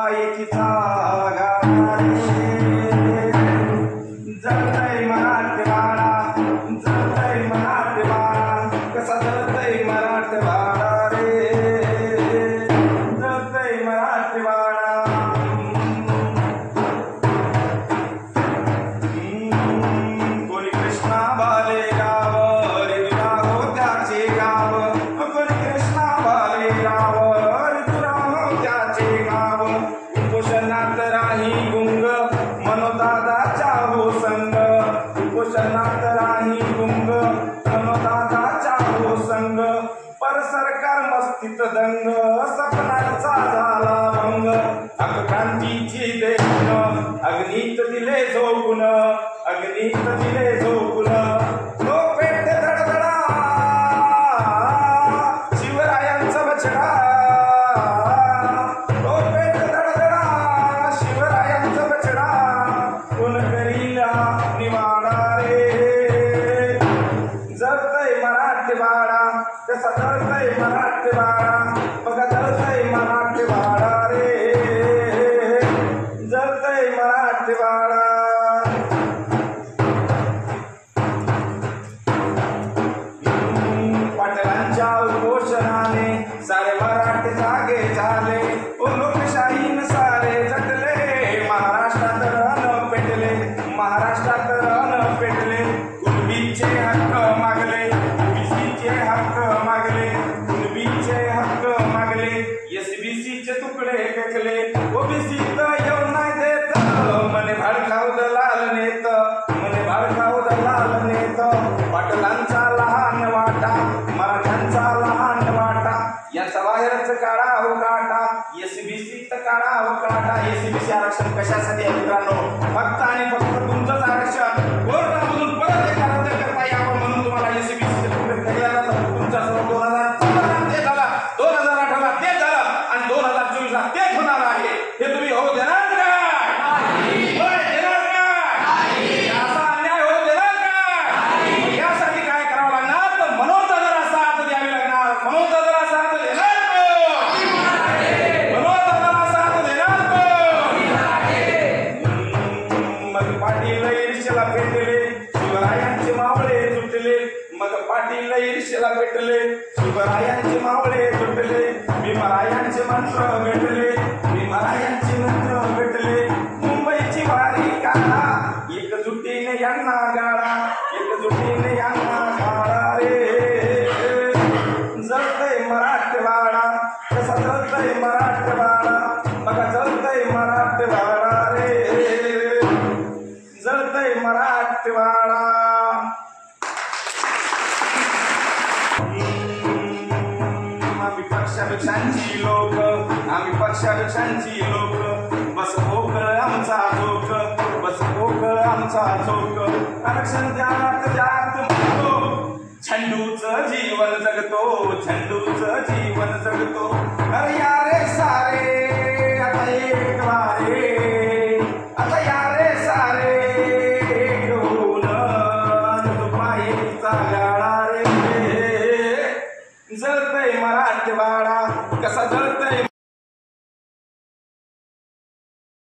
एकीचा गाणारे जळतय मराठवाडा जळतय मराठवाडा कसा जळतय मराठवाडा रे जळतय मराठवाडा कोणी कृष्णा बाले गाव ऋतुरा हो त्याचे गाव कोणी कृष्णा बाले गाव ऋतुरा हो त्याचे गाव उपोषणात राही गुंग मनोदादाचा हो संग उपोषणात राही गुंग मनोदादाचा हो संग पर सरकार मस्तीत दंग सपनाचा झाला भंग अग क्रांतीची देऊन अग्नीत दिले झोपून अग्नीत दिले झोपून तो पेट धडधडा शिवरायांचा बछडा तो पेट धडधडा शिवरायांचा बछडा कोण करीला निवाडा रे जळतय मराठवाडा कसा जळतय मराठवाडा बघा जळतय मराठवाडा रे जळतय मराठवाडा पाटलांच्या उपोषणाने सारे मराठी जागे झाले ओ लोकशाहीन सारे जटले महाराष्ट्रात रण पेटले महाराष्ट्रात रण पेटले कुणबीचे हक्क मागले ओबीसीचे हक्क मागले कुणबीचे हक्क मागले एसबीसीचे तुकडे फेकले ओबीसी येऊ नाही देत मने भाडखाऊ दलाल नेत मने भाडखाऊ दलाल नेत पाटलांचा लहान वाटा मराठ्यांचा लहान वाटा याचा बाहेरच काढा हो काटा एसबीसीत काढा हो काटा एसबीसी आरक्षण कशासाठी आहे मित्रांनो फक्त आणि फक्त तुमचंच आरक्षण कोर्टामधून परत एकदा रद्द करता यावं म्हणून तुम्हाला एसबीसीचे तुकडे फेकले जातात तुमचा सर्व 2014 ते झाला 2018 ते झालं आणि 2024 ला तेच होणार आहे हे तुम्ही होऊ देणार का देणार का असा अन्याय होऊ देणार का यासाठी काय करावं लागणार तर मनोजचा जरा साथ द्यावी लागणार मनोजचा जरा साथ देणार मनोजचा जरा साथ देणार मग पाटील ईर्ष्येला पेटले शिवरायांचे मावळे तुटले मग पाटील ईर्ष्येला पेटले शिवरायांचे मावळे तुटले भीमरायांचे मंत्र भेटले भीमरायांचे मंत्र भेटले मुंबईची वारी काढा एकजुटीने यांना गाडा एकजुटीने यांना गाडा रे जळतय मराठवाडा कसा जळतय मराठवाडा बघा जळतय मराठवाडा रे जळतय मराठवाडा आम्ही पक्षापेक्षांची लोक आम्ही पक्षापेक्षांची लोक बस भोक आमचा झोक बस भोक आमचा झोक आरक्षण द्यात द्यात म्हणतो झेंडूचं जीवन जगतो झेंडूचं जीवन जगतो अरे या